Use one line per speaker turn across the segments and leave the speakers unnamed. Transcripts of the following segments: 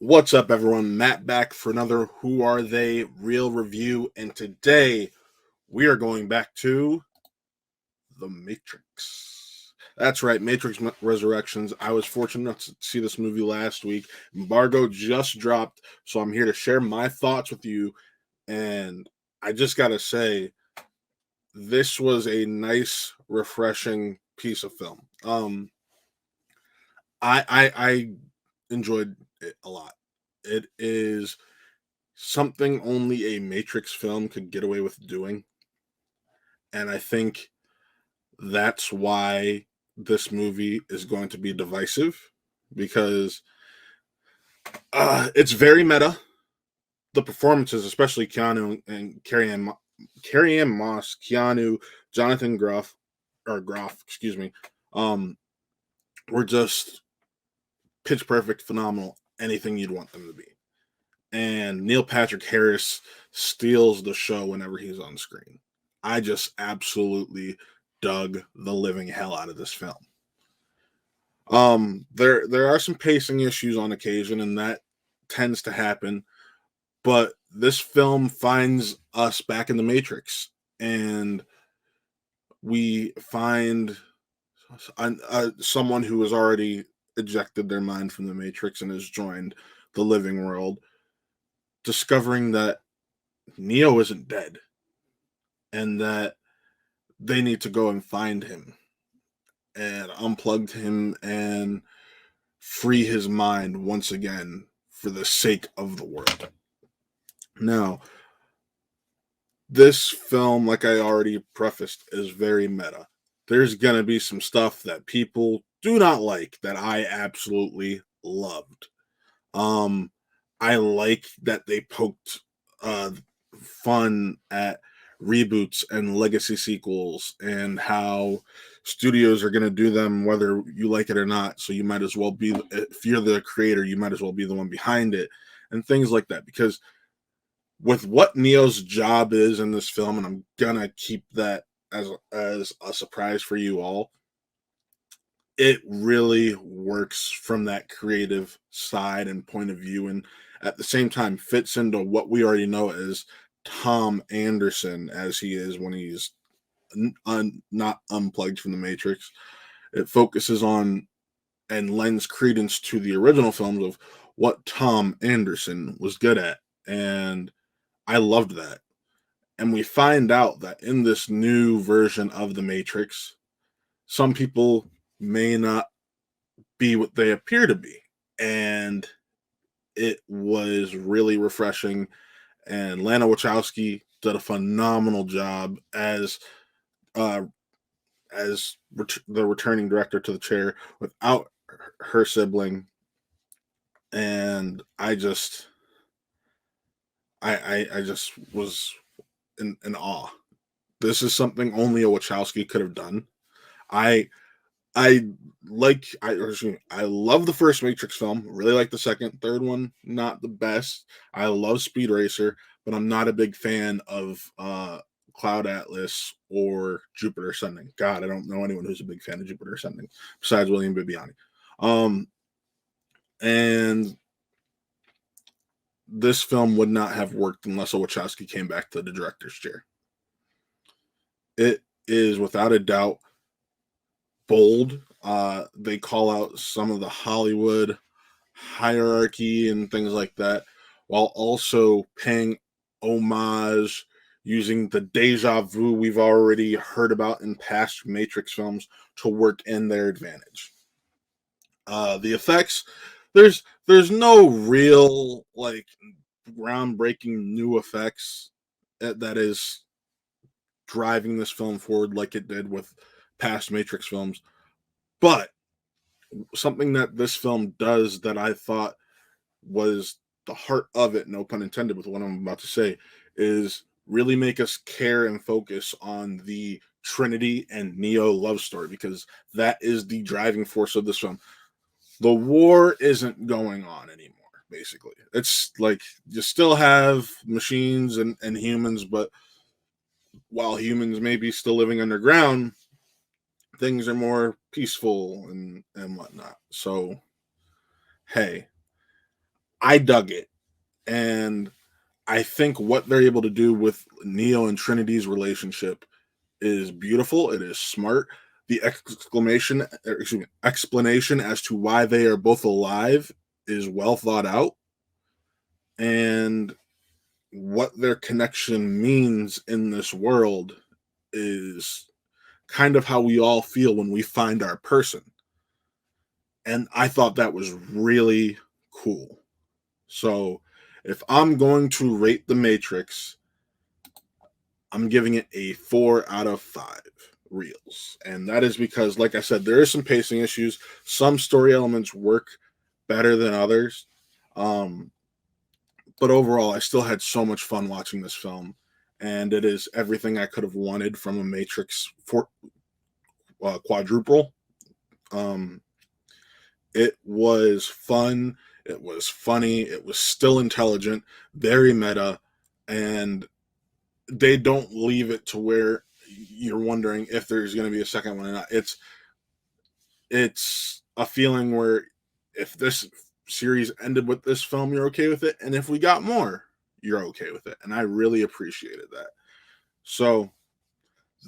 What's up, everyone? Matt back for another Who Are They Real review, and today we are going back to The Matrix. That's right, Matrix Resurrections. I was fortunate enough to see this movie last week. Embargo just dropped, so I'm here to share my thoughts with you. And I just gotta say, this was a nice, refreshing piece of film. I enjoyed it a lot. It is something only a Matrix film could get away with doing. And I think that's why this movie is going to be divisive because it's very meta. The performances, especially Keanu and Carrie-Anne Moss, Keanu, Jonathan Groff, excuse me, um, were just pitch perfect, phenomenal, anything you'd want them to be. And Neil Patrick Harris steals the show whenever he's on screen. I just absolutely dug the living hell out of this film. There are some pacing issues on occasion, and that tends to happen. But this film finds us back in the Matrix, and we find someone who has already ejected their mind from the Matrix and has joined the living world, discovering that Neo isn't dead and that they need to go and find him and unplug him and free his mind once again for the sake of the world. Now, this film, like I already prefaced, is very meta. There's going to be some stuff that people do not like that I absolutely loved. Um, I like that they poked fun at reboots and legacy sequels and how studios are going to do them whether you like it or not. So you might as well be, if you're the creator, you might as well be the one behind it and things like that. Because with what Neo's job is in this film, and I'm gonna keep that as a surprise for you all, it really works from that creative side and point of view, and at the same time fits into what we already know as Tom Anderson as he is when he's not unplugged from the Matrix. It focuses on and lends credence to the original films of what Tom Anderson was good at, and I loved that. And we find out that in this new version of the Matrix, some people may not be what they appear to be. And it was really refreshing. And Lana Wachowski did a phenomenal job uh, the returning director to the chair without her sibling. And I just was in awe. This is something only a Wachowski could have done. I I I love the first Matrix film. Really like the second, third one, not the best. I love Speed Racer, but I'm not a big fan of Cloud Atlas or Jupiter Ascending. God, I don't know anyone who's a big fan of Jupiter Ascending besides William Bibiani. And this film would not have worked unless a Wachowski came back to the director's chair. It is without a doubt bold. They call out some of the Hollywood hierarchy and things like that, while also paying homage using the deja vu we've already heard about in past Matrix films to work in their advantage. The effects, there's no real like groundbreaking new effects that is driving this film forward like it did with past Matrix films. But something that this film does that I thought was the heart of it, no pun intended with what I'm about to say, is really make us care and focus on the Trinity and Neo love story, because that is the driving force of this film. The war isn't going on anymore, basically. It's like you still have machines and humans, but while humans may be still living underground, things are more peaceful and whatnot. So, hey, I dug it. And I think what they're able to do with Neo and Trinity's relationship is beautiful. It is smart. The explanation as to why they are both alive is well thought out. And what their connection means in this world is kind of how we all feel when we find our person. And I thought that was really cool. So if I'm going to rate The Matrix, I'm giving it a 4 out of 5 reels. And that is because, like I said, there is some pacing issues. Some story elements work better than others. But overall, I still had so much fun watching this film. And it is everything I could have wanted from a Matrix quadruple. It was fun. It was funny. It was still intelligent, very meta, and they don't leave it to where you're wondering if there's going to be a second one or not. It's a feeling where if this series ended with this film, you're okay with it, and if we got more, you're okay with it, and I really appreciated that. So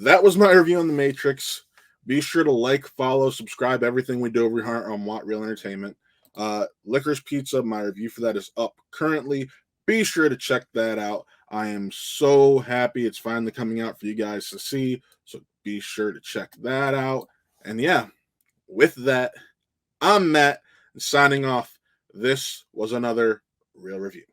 that was my review on The Matrix. Be sure to like, follow, subscribe, everything we do over here on What Real Entertainment. Licorice Pizza, my review for that is up currently. Be sure to check that out. I am so happy it's finally coming out for you guys to see. So be sure to check that out. And yeah, with that, I'm Matt, signing off. This was another Real Review.